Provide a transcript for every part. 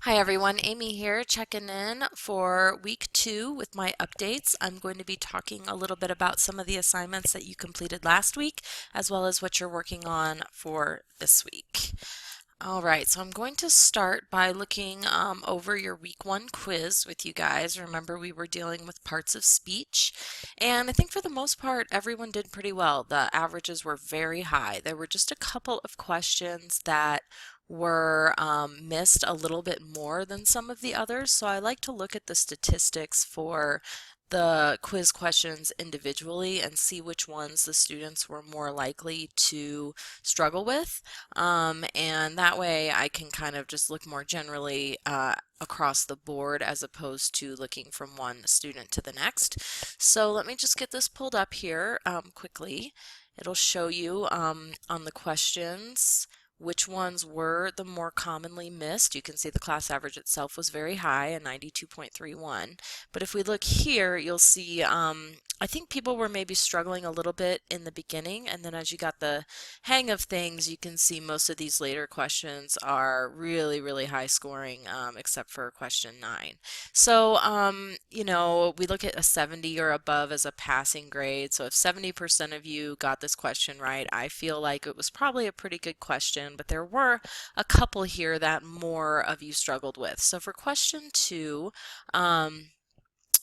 Hi everyone, Amy here checking in for week 2 with my updates. I'm going to be talking a little bit about some of the assignments that you completed last week, as well as what you're working on for this week. All right, so I'm going to start by looking over your week 1 quiz with you guys. Remember, we were dealing with parts of speech, and I think for the most part, everyone did pretty well. The averages were very high. There were just a couple of questions that were missed a little bit more than some of the others, so I like to look at the statistics for the quiz questions individually and see which ones the students were more likely to struggle with. And that way I can kind of just look more generally across the board as opposed to looking from one student to the next. So let me just get this pulled up here quickly. It'll show you on the questions which ones were the more commonly missed. You can see the class average itself was very high, a 92.31. But if we look here, you'll see I think people were maybe struggling a little bit in the beginning, and then as you got the hang of things, you can see most of these later questions are really, really high scoring, except for question 9. So, we look at a 70 or above as a passing grade. So if 70% of you got this question right, I feel like it was probably a pretty good question, but there were a couple here that more of you struggled with. So for question 2,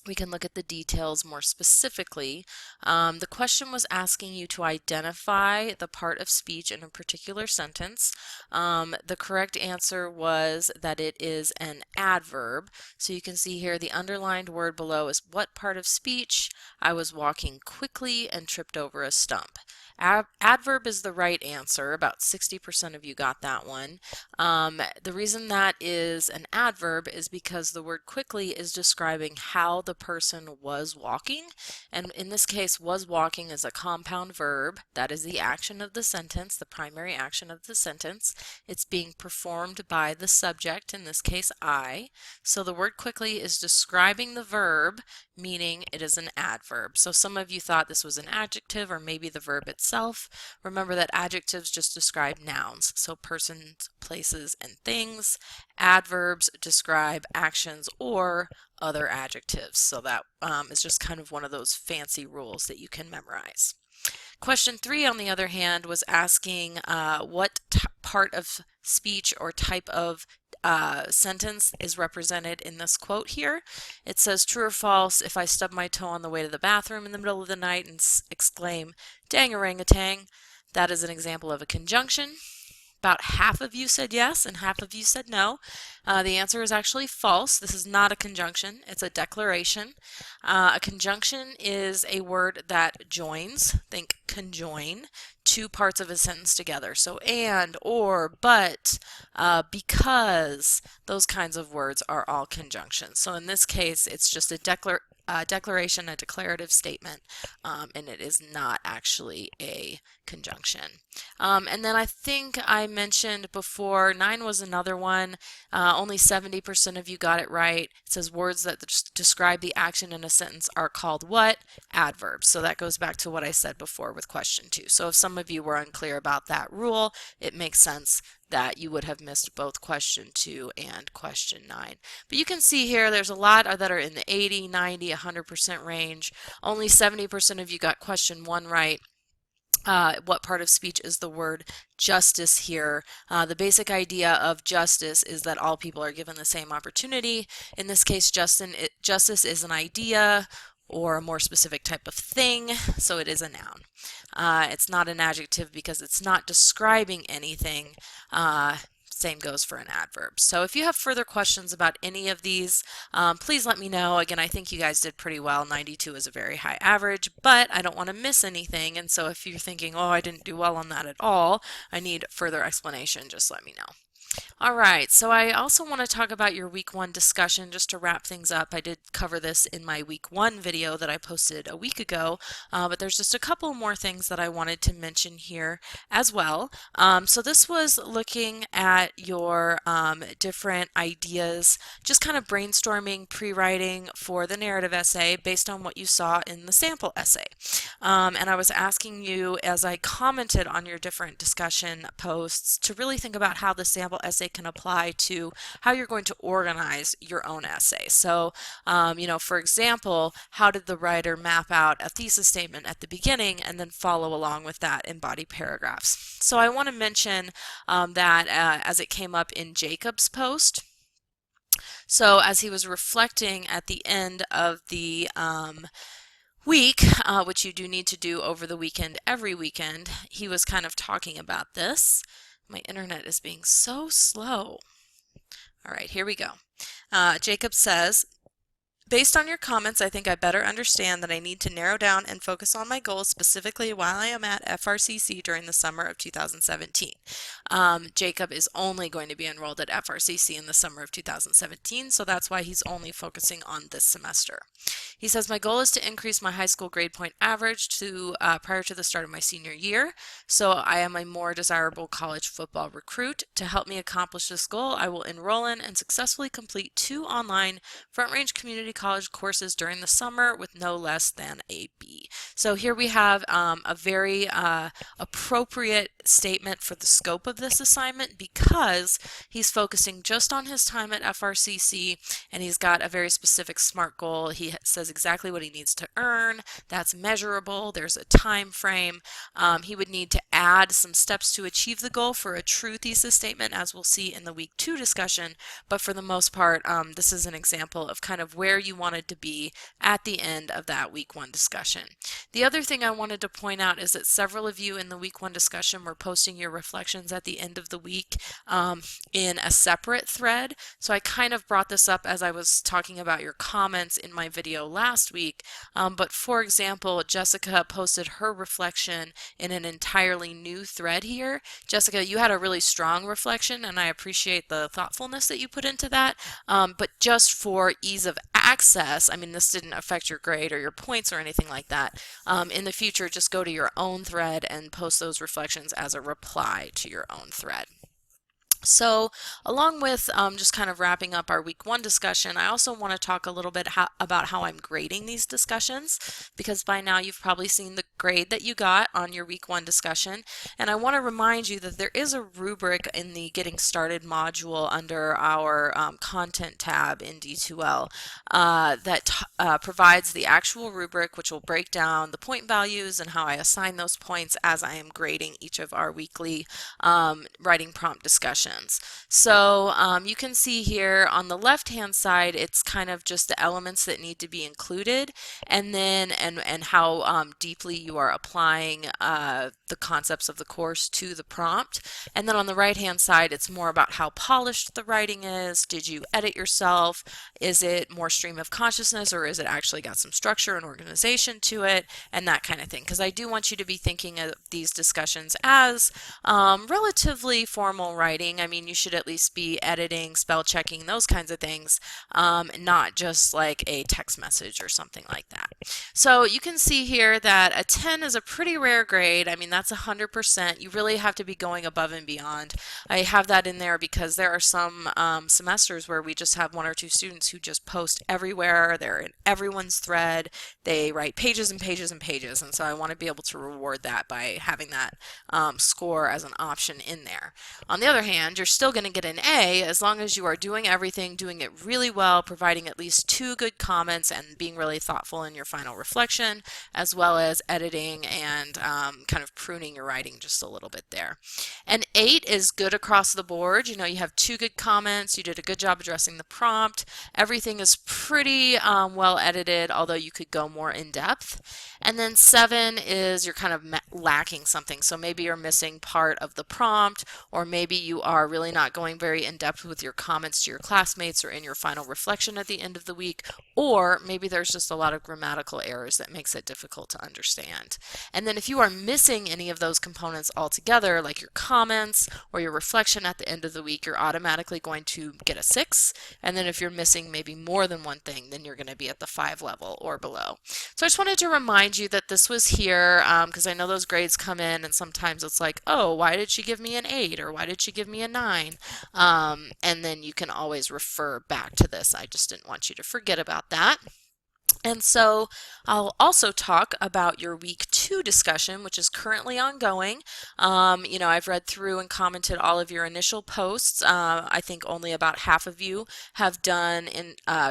we can look at the details more specifically. The question was asking you to identify the part of speech in a particular sentence. The correct answer was that it is an adverb. So you can see here the underlined word below is what part of speech? I was walking quickly and tripped over a stump. Adverb is the right answer. About 60% of you got that one. The reason that is an adverb is because the word quickly is describing how the person was walking. And in this case, was walking is a compound verb. That is the action of the sentence, the primary action of the sentence. It's being performed by the subject, in this case, I. So the word quickly is describing the verb, meaning it is an adverb. So some of you thought this was an adjective or maybe the verb itself. Remember that adjectives just describe nouns, so persons, places, and things. Adverbs describe actions or other adjectives. So that is just kind of one of those fancy rules that you can memorize. Question 3, on the other hand, was asking what part of speech or type of sentence is represented in this quote here. It says, true or false, if I stub my toe on the way to the bathroom in the middle of the night and exclaim, dang orangutan, that is an example of a conjunction. About half of you said yes and half of you said no. The answer is actually false. This is not a conjunction. It's a declaration. A conjunction is a word that joins, think conjoin, two parts of a sentence together. So and, or, but, because, those kinds of words are all conjunctions. So in this case, it's just a declaration, a declarative statement, and it is not actually a conjunction. And then I think I mentioned before, 9 was another one. Only 70% of you got it right. It says words that describe the action in a sentence are called what? Adverbs. So that goes back to what I said before with question 2. So if some of you were unclear about that rule, it makes sense that you would have missed both question 2 and question 9. But you can see here there's a lot that are in the 80, 90, 100% range. Only 70% of you got question 1 right. What part of speech is the word justice here? The basic idea of justice is that all people are given the same opportunity. In this case, justice is an idea or a more specific type of thing, so it is a noun. It's not an adjective because it's not describing anything. Same goes for an adverb. So if you have further questions about any of these, please let me know. Again, I think you guys did pretty well. 92 is a very high average, but I don't want to miss anything. And so if you're thinking, oh, I didn't do well on that at all, I need further explanation, just let me know. All right, so I also want to talk about your week 1 discussion just to wrap things up. I did cover this in my week 1 video that I posted a week ago, but there's just a couple more things that I wanted to mention here as well. So this was looking at your different ideas, just kind of brainstorming, pre-writing for the narrative essay based on what you saw in the sample essay. And I was asking you, as I commented on your different discussion posts, to really think about how the sample essay it can apply to how you're going to organize your own essay. So, for example, how did the writer map out a thesis statement at the beginning and then follow along with that in body paragraphs? So I want to mention that as it came up in Jacob's post. So as he was reflecting at the end of the week, which you do need to do over the weekend, every weekend, he was kind of talking about this. My internet is being so slow. All right, here we go. Jacob says, based on your comments, I think I better understand that I need to narrow down and focus on my goals specifically while I am at FRCC during the summer of 2017. Jacob is only going to be enrolled at FRCC in the summer of 2017, so that's why he's only focusing on this semester. He says, my goal is to increase my high school grade point average to prior to the start of my senior year, so I am a more desirable college football recruit. To help me accomplish this goal, I will enroll in and successfully complete 2 online Front Range Community College courses during the summer with no less than a B. So here we have a very appropriate statement for the scope of this assignment, because he's focusing just on his time at FRCC and he's got a very specific SMART goal. He says exactly what he needs to earn. That's measurable. There's a time frame. He would need to add some steps to achieve the goal for a true thesis statement, as we'll see in the week 2 discussion, but for the most part, this is an example of kind of where you wanted to be at the end of that week 1 discussion. The other thing I wanted to point out is that several of you in the week 1 discussion were posting your reflections at the end of the week in a separate thread. So I kind of brought this up as I was talking about your comments in my video last week. But for example, Jessica posted her reflection in an entirely new thread here. Jessica, you had a really strong reflection, and I appreciate the thoughtfulness that you put into that. But just for ease of access, I mean, this didn't affect your grade or your points or anything like that. In the future, just go to your own thread and post those reflections as a reply to your own thread. So along with just kind of wrapping up our week 1 discussion, I also want to talk a little bit about how I'm grading these discussions, because by now you've probably seen the grade that you got on your week 1 discussion. And I want to remind you that there is a rubric in the Getting Started module under our content tab in D2L that provides the actual rubric, which will break down the point values and how I assign those points as I am grading each of our weekly writing prompt discussions. So you can see here on the left hand side, it's kind of just the elements that need to be included, and then and how deeply you are applying the concepts of the course to the prompt. And then on the right hand side, it's more about how polished the writing is. Did you edit yourself? Is it more stream of consciousness, or is it actually got some structure and organization to it, and that kind of thing? Because I do want you to be thinking of these discussions as relatively formal writing. I mean, you should at least be editing, spell checking, those kinds of things, not just like a text message or something like that. So you can see here that a 10 is a pretty rare grade. I mean, that's 100%. You really have to be going above and beyond. I have that in there because there are some semesters where we just have 1 or 2 students who just post everywhere. They're in everyone's thread. They write pages and pages and pages, and so I want to be able to reward that by having that score as an option in there. On the other hand, you're still going to get an A as long as you are doing everything, doing it really well, providing at least 2 good comments, and being really thoughtful in your final reflection, as well as editing and kind of pruning your writing just a little bit there. An 8 is good across the board. You know, you have 2 good comments, you did a good job addressing the prompt, everything is pretty well edited, although you could go more in depth. And then 7 is you're kind of lacking something. So maybe you're missing part of the prompt, or maybe you are really not going very in depth with your comments to your classmates or in your final reflection at the end of the week, or maybe there's just a lot of grammatical errors that makes it difficult to understand. And then if you are missing any of those components altogether, like your comments or your reflection at the end of the week, you're automatically going to get a 6. And then if you're missing maybe more than one thing, then you're going to be at the 5 level or below. So I just wanted to remind you that this was here because I know those grades come in and sometimes it's like, oh, why did she give me an 8, or why did she give me a 9? And then you can always refer back to this. I just didn't want you to forget about that. And so I'll also talk about your week 2 discussion, which is currently ongoing. You know, I've read through and commented all of your initial posts. I think only about half of you have done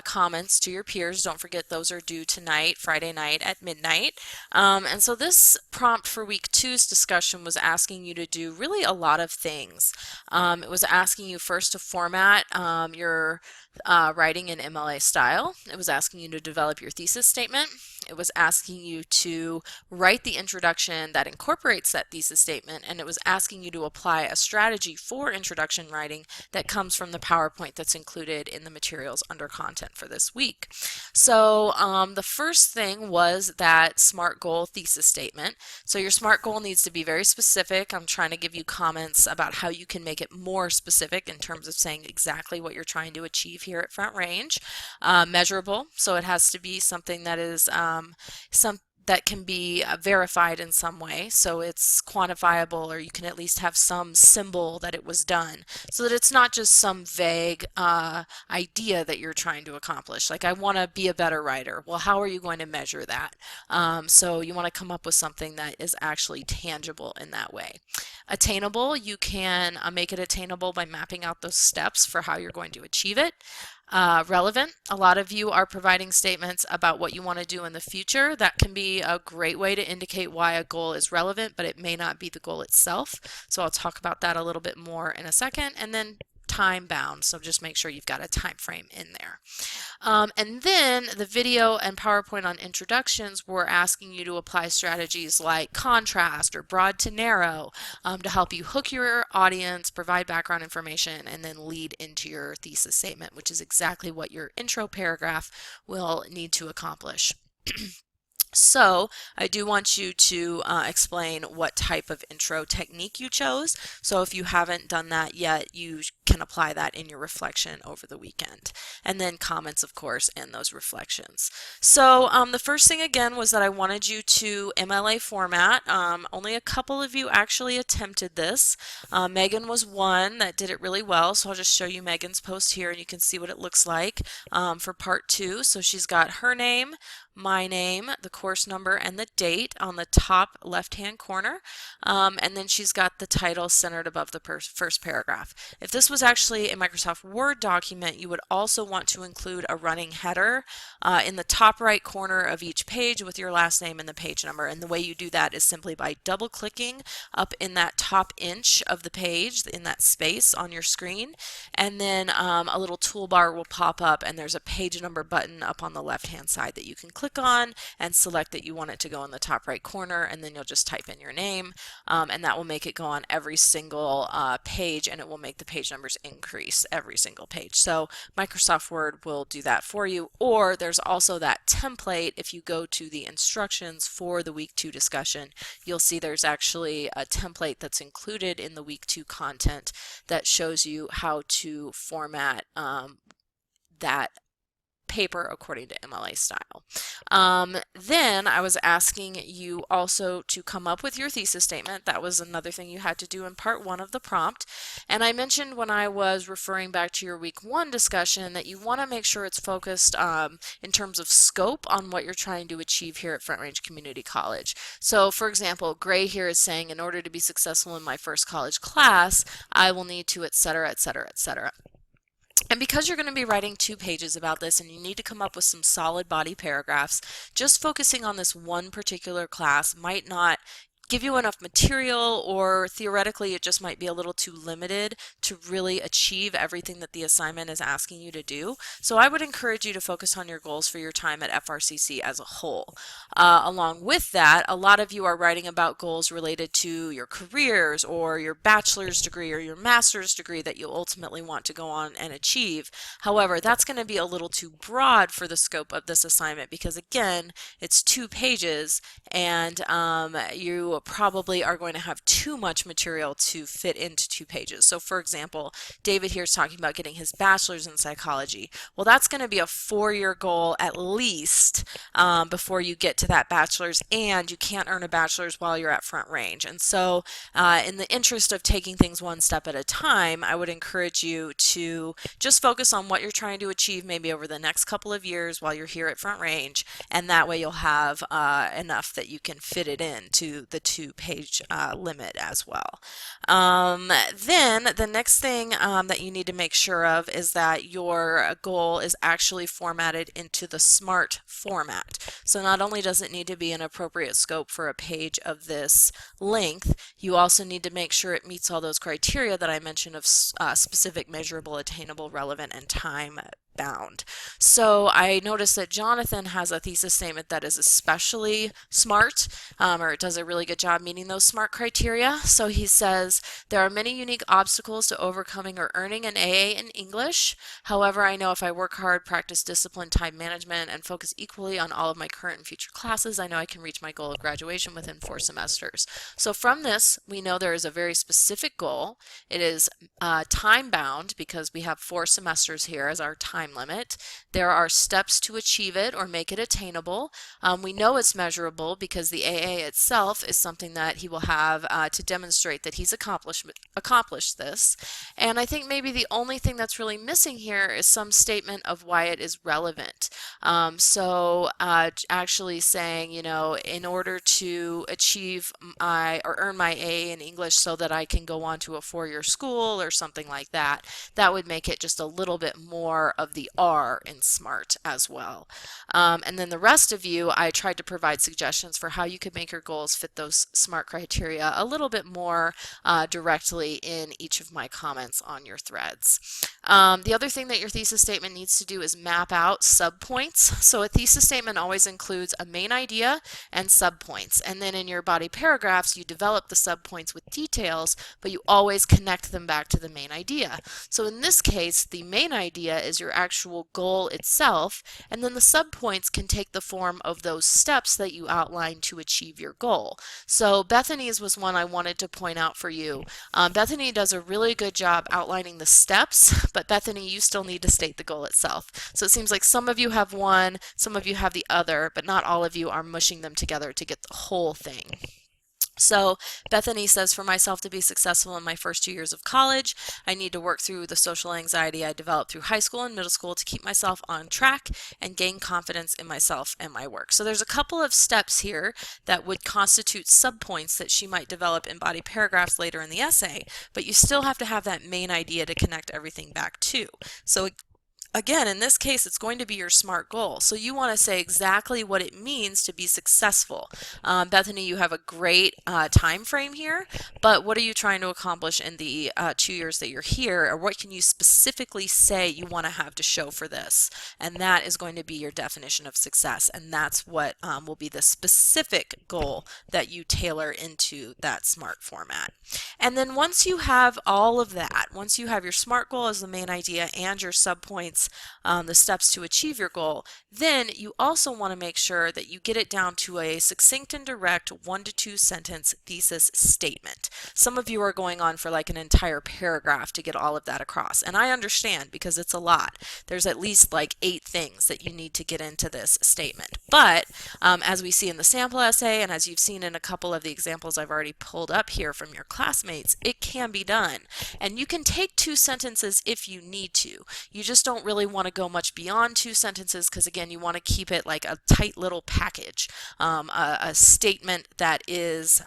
comments to your peers. Don't forget those are due tonight, Friday night at midnight. And so this prompt for week 2's discussion was asking you to do really a lot of things. It was asking you first to format your writing in MLA style. It was asking you to develop your thesis statement. It was asking you to write the introduction that incorporates that thesis statement, and it was asking you to apply a strategy for introduction writing that comes from the PowerPoint that's included in the materials under content for this week. So the first thing was that SMART goal thesis statement. So your SMART goal needs to be very specific. I'm trying to give you comments about how you can make it more specific in terms of saying exactly what you're trying to achieve here at Front Range. Measurable, so it has to be something that is that can be verified in some way, so it's quantifiable, or you can at least have some symbol that it was done, so that it's not just some vague idea that you're trying to accomplish. Like, I want to be a better writer. Well, how are you going to measure that? So you want to come up with something that is actually tangible in that way. Attainable, you can make it attainable by mapping out those steps for how you're going to achieve it. Relevant, a lot of you are providing statements about what you want to do in the future. That can be a great way to indicate why a goal is relevant, but it may not be the goal itself. So I'll talk about that a little bit more in a second. And then time bound, so just make sure you've got a time frame in there. And then the video and PowerPoint on introductions were asking you to apply strategies like contrast or broad to narrow to help you hook your audience, provide background information, and then lead into your thesis statement, which is exactly what your intro paragraph will need to accomplish. So I do want you to explain what type of intro technique you chose. So if you haven't done that yet, you can apply that in your reflection over the weekend. And then comments, of course, and those reflections. So the first thing again was that I wanted you to MLA format. Only a couple of you actually attempted this. Megan was one that did it really well, so I'll just show you Megan's post here and you can see what it looks like for part 2. So she's got her name, my name, the course number, and the date on the top left-hand corner, and then she's got the title centered above the first paragraph. If this was actually a Microsoft Word document, you would also want to include a running header in the top right corner of each page with your last name and the page number, and the way you do that is simply by double-clicking up in that top inch of the page, in that space on your screen, and then a little toolbar will pop up and there's a page number button up on the left-hand side that you can click on and select that you want it to go in the top right corner, and then you'll just type in your name, and that will make it go on every single page, and it will make the page numbers increase every single page. So Microsoft Word will do that for you, or there's also that template. If you go to the instructions for the week 2 discussion, you'll see there's actually a template that's included in the week 2 content that shows you how to format that paper according to MLA style. Then I was asking you also to come up with your thesis statement. That was another thing you had to do in part 1 of the prompt. And I mentioned when I was referring back to your week 1 discussion that you want to make sure it's focused in terms of scope on what you're trying to achieve here at Front Range Community College. So for example, Gray here is saying, in order to be successful in my first college class, I will need to, etc., etc., etc. And because you're going to be writing 2 pages about this and you need to come up with some solid body paragraphs, just focusing on this one particular class might not give you enough material, or theoretically it just might be a little too limited to really achieve everything that the assignment is asking you to do. So I would encourage you to focus on your goals for your time at FRCC as a whole. Along with that, a lot of you are writing about goals related to your careers or your bachelor's degree or your master's degree that you ultimately want to go on and achieve. However, that's going to be a little too broad for the scope of this assignment because, again, it's 2 pages and you probably are going to have too much material to fit into 2 pages. So for example, David here is talking about getting his bachelor's in psychology. Well, that's going to be a 4-year goal at least before you get to that bachelor's, and you can't earn a bachelor's while you're at Front Range. And so in the interest of taking things one step at a time, I would encourage you to just focus on what you're trying to achieve maybe over the next couple of years while you're here at Front Range, and that way you'll have enough that you can fit it into the 2-page limit as well. Then the next thing that you need to make sure of is that your goal is actually formatted into the SMART format. So not only does it need to be an appropriate scope for a page of this length, you also need to make sure it meets all those criteria that I mentioned of specific, measurable, attainable, relevant, and time bound. So I noticed that Jonathan has a thesis statement that is especially smart, or it does a really good job meeting those SMART criteria. So he says, there are many unique obstacles to overcoming or earning an AA in English. However, I know if I work hard, practice discipline, time management, and focus equally on all of my current and future classes, I know I can reach my goal of graduation within 4 semesters. So from this, we know there is a very specific goal. It is time bound because we have 4 semesters here as our time limit. There are steps to achieve it or make it attainable. We know it's measurable because the AA itself is something that he will have to demonstrate that he's accomplished this. And I think maybe the only thing that's really missing here is some statement of why it is relevant. Actually saying, you know, in order to achieve or earn my AA in English so that I can go on to a 4-year school or something like that, that would make it just a little bit more of the R in SMART as well. And then the rest of you, I tried to provide suggestions for how you could make your goals fit those SMART criteria a little bit more directly in each of my comments on your threads. The other thing that your thesis statement needs to do is map out subpoints. So a thesis statement always includes a main idea and subpoints. And then in your body paragraphs, you develop the subpoints with details, but you always connect them back to the main idea. So in this case, the main idea is your actual goal itself, and then the subpoints can take the form of those steps that you outline to achieve your goal. So Bethany's was one I wanted to point out for you. Bethany does a really good job outlining the steps, but Bethany, you still need to state the goal itself. So it seems like some of you have one, some of you have the other, but not all of you are mushing them together to get the whole thing. So Bethany says, for myself to be successful in my first 2 years of college, I need to work through the social anxiety I developed through high school and middle school to keep myself on track and gain confidence in myself and my work. So there's a couple of steps here that would constitute subpoints that she might develop in body paragraphs later in the essay, but you still have to have that main idea to connect everything back to. So again, in this case, it's going to be your SMART goal. So you want to say exactly what it means to be successful. Bethany, you have a great time frame here, but what are you trying to accomplish in the 2 years that you're here, or what can you specifically say you want to have to show for this? And that is going to be your definition of success, and that's what will be the specific goal that you tailor into that SMART format. And then once you have all of that, once you have your SMART goal as the main idea and your subpoints, the steps to achieve your goal, then you also want to make sure that you get it down to a succinct and direct 1 to 2 sentence thesis statement. Some of you are going on for like an entire paragraph to get all of that across, and I understand because it's a lot. There's at least like 8 things that you need to get into this statement. But as we see in the sample essay, and as you've seen in a couple of the examples I've already pulled up here from your classmates, it can be done. And you can take 2 sentences if you need to. You just don't really want to go much beyond 2 sentences because, again, you want to keep it like a tight little package, a statement that is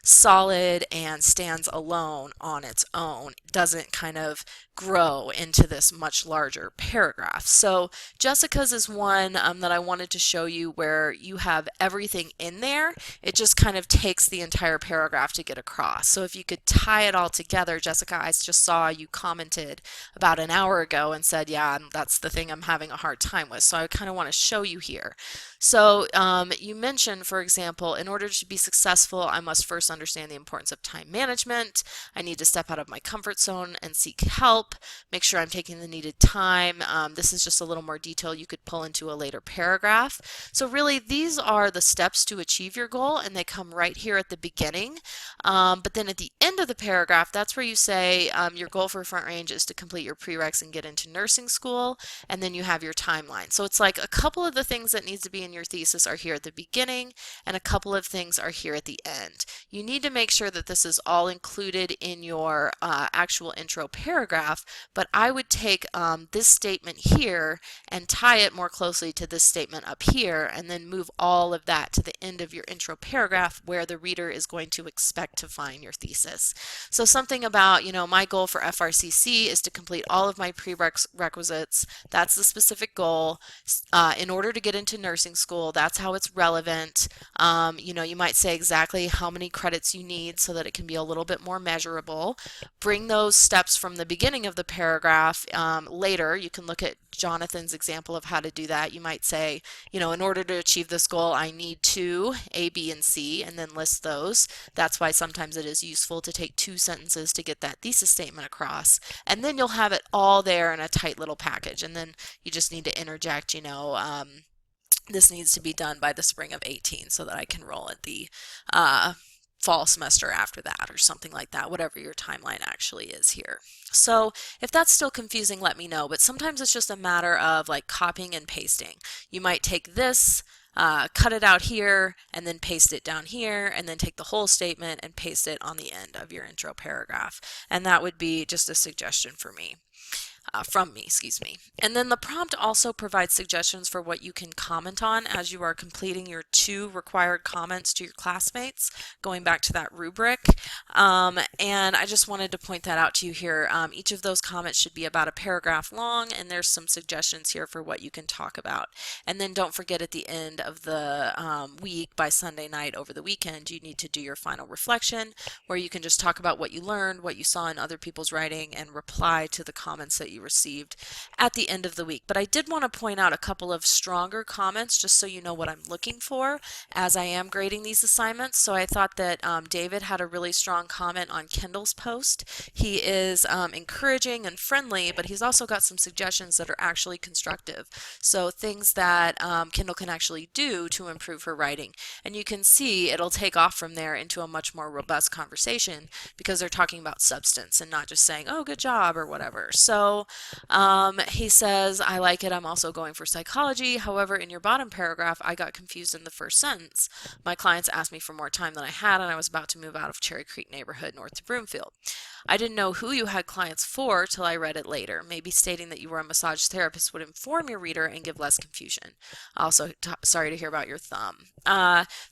solid and stands alone on its own, doesn't kind of grow into this much larger paragraph. So Jessica's is one that I wanted to show you where you have everything in there. It just kind of takes the entire paragraph to get across. So if you could tie it all together, Jessica, I just saw you commented about an hour ago and said, yeah, that's the thing I'm having a hard time with. So I kind of want to show you here. So you mentioned, for example, in order to be successful, I must must first understand the importance of time management. I need to step out of my comfort zone and seek help. Make sure I'm taking the needed time. This is just a little more detail you could pull into a later paragraph. So really, these are the steps to achieve your goal, and they come right here at the beginning. But then at the end of the paragraph, that's where you say your goal for Front Range is to complete your prereqs and get into nursing school, and then you have your timeline. So it's like a couple of the things that needs to be in your thesis are here at the beginning, and a couple of things are here at the end. You need to make sure that this is all included in your actual intro paragraph, but I would take this statement here and tie it more closely to this statement up here, and then move all of that to the end of your intro paragraph where the reader is going to expect to find your thesis. So something about, my goal for FRCC is to complete all of my prerequisites. That's the specific goal. In order to get into nursing school, that's how it's relevant. You might say exactly how many credits you need so that it can be a little bit more measurable. Bring those steps from the beginning of the paragraph later. You can look at Jonathan's example of how to do that. You might say, in order to achieve this goal, I need to A, B, and C, and then list those. That's why sometimes it is useful to take 2 sentences to get that thesis statement across. And then you'll have it all there in a tight little package. And then you just need to interject, this needs to be done by the spring of 18 so that I can roll at the fall semester after that, or something like that, whatever your timeline actually is here. So if that's still confusing, let me know, but sometimes it's just a matter of like copying and pasting. You might take this, cut it out here, and then paste it down here, and then take the whole statement and paste it on the end of your intro paragraph. And that would be just a suggestion for me. From me, excuse me. And then the prompt also provides suggestions for what you can comment on as you are completing your 2 required comments to your classmates, going back to that rubric. And I just wanted to point that out to you here. Each of those comments should be about a paragraph long, and there's some suggestions here for what you can talk about. And then don't forget, at the end of the week, by Sunday night over the weekend, you need to do your final reflection, where you can just talk about what you learned, what you saw in other people's writing, and reply to the comments that you received at the end of the week. But I did want to point out a couple of stronger comments just so you know what I'm looking for as I am grading these assignments. So I thought that David had a really strong comment on Kendall's post. He is encouraging and friendly, but he's also got some suggestions that are actually constructive. So things that Kendall can actually do to improve her writing. And you can see it'll take off from there into a much more robust conversation because they're talking about substance and not just saying, oh, good job or whatever. So he says, I like it. I'm also going for psychology. However, in your bottom paragraph, I got confused in the first sentence. My clients asked me for more time than I had, and I was about to move out of Cherry Creek neighborhood north to Broomfield. I didn't know who you had clients for till I read it later. Maybe stating that you were a massage therapist would inform your reader and give less confusion. Also, sorry to hear about your thumb.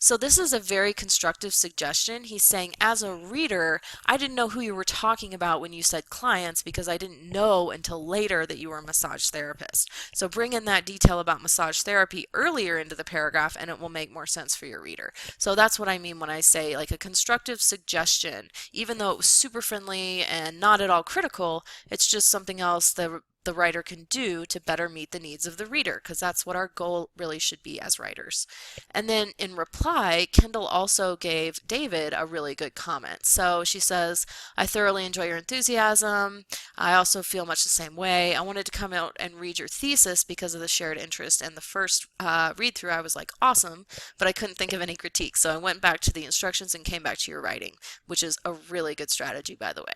So this is a very constructive suggestion. He's saying, as a reader, I didn't know who you were talking about when you said clients because I didn't know until later that you were a massage therapist. So bring in that detail about massage therapy earlier into the paragraph and it will make more sense for your reader. So that's what I mean when I say like a constructive suggestion. Even though it was super friendly and not at all critical, it's just something else that the writer can do to better meet the needs of the reader, because that's what our goal really should be as writers. And then in reply, Kendall also gave David a really good comment. So she says, I thoroughly enjoy your enthusiasm. I also feel much the same way. I wanted to come out and read your thesis because of the shared interest, and the first read through I was like, awesome, but I couldn't think of any critique. So I went back to the instructions and came back to your writing, which is a really good strategy, by the way.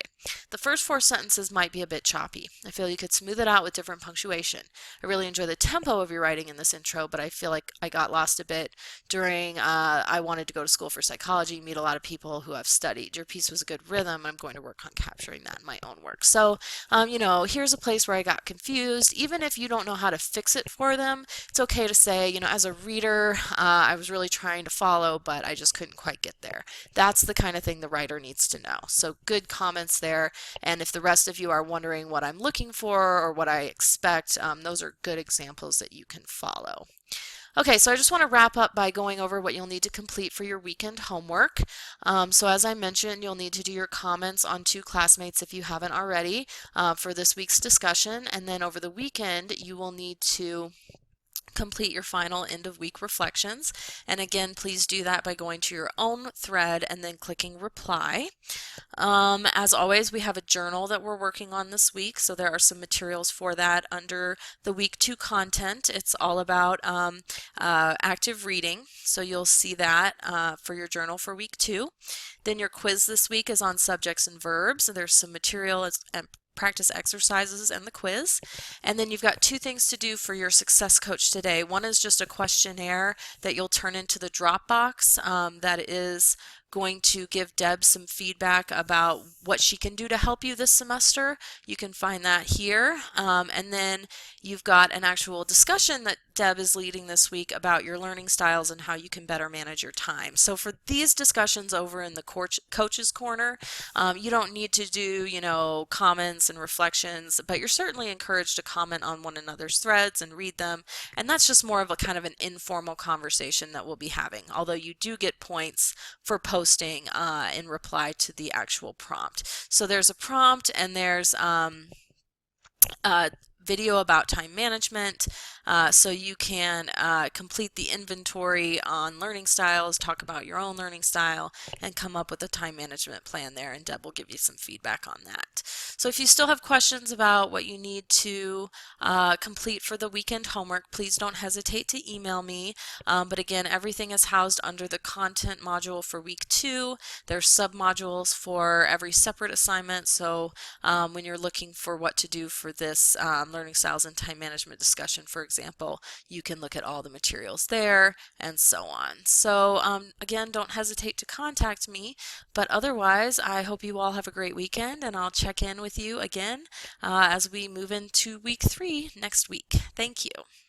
The first 4 sentences might be a bit choppy. I feel you could smooth it out with different punctuation. I really enjoy the tempo of your writing in this intro, but I feel like I got lost a bit during I wanted to go to school for psychology, meet a lot of people who have studied. Your piece was a good rhythm, and I'm going to work on capturing that in my own work. So, here's a place where I got confused. Even if you don't know how to fix it for them, it's okay to say, as a reader, I was really trying to follow, but I just couldn't quite get there. That's the kind of thing the writer needs to know. So good comments there. And if the rest of you are wondering what I'm looking for or what I expect, those are good examples that you can follow. Okay, so I just want to wrap up by going over what you'll need to complete for your weekend homework. So as I mentioned, you'll need to do your comments on 2 classmates if you haven't already for this week's discussion. And then over the weekend, you will need to complete your final end of week reflections. And again, please do that by going to your own thread and then clicking reply. As always, we have a journal that we're working on this week, so there are some materials for that under the week 2 content. It's all about active reading, so you'll see that for your journal for week 2. Then your quiz this week is on subjects and verbs, so there's some material and practice exercises and the quiz. And then you've got 2 things to do for your success coach today. One is just a questionnaire that you'll turn into the Dropbox that is going to give Deb some feedback about what she can do to help you this semester. You can find that here. And then you've got an actual discussion that Deb is leading this week about your learning styles and how you can better manage your time. So for these discussions over in the Coach's Corner, you don't need to do, comments and reflections, but you're certainly encouraged to comment on one another's threads and read them. And that's just more of a kind of an informal conversation that we'll be having, although you do get points for posting in reply to the actual prompt. So there's a prompt and there's video about time management, so you can complete the inventory on learning styles, talk about your own learning style, and come up with a time management plan there, and Deb will give you some feedback on that. So if you still have questions about what you need to complete for the weekend homework, please don't hesitate to email me. But again, everything is housed under the content module for week 2. There's sub-modules for every separate assignment, so when you're looking for what to do for this learning styles and time management discussion, for example, you can look at all the materials there and so on. So again, don't hesitate to contact me, but otherwise I hope you all have a great weekend, and I'll check in with you again as we move into week 3 next week. Thank you.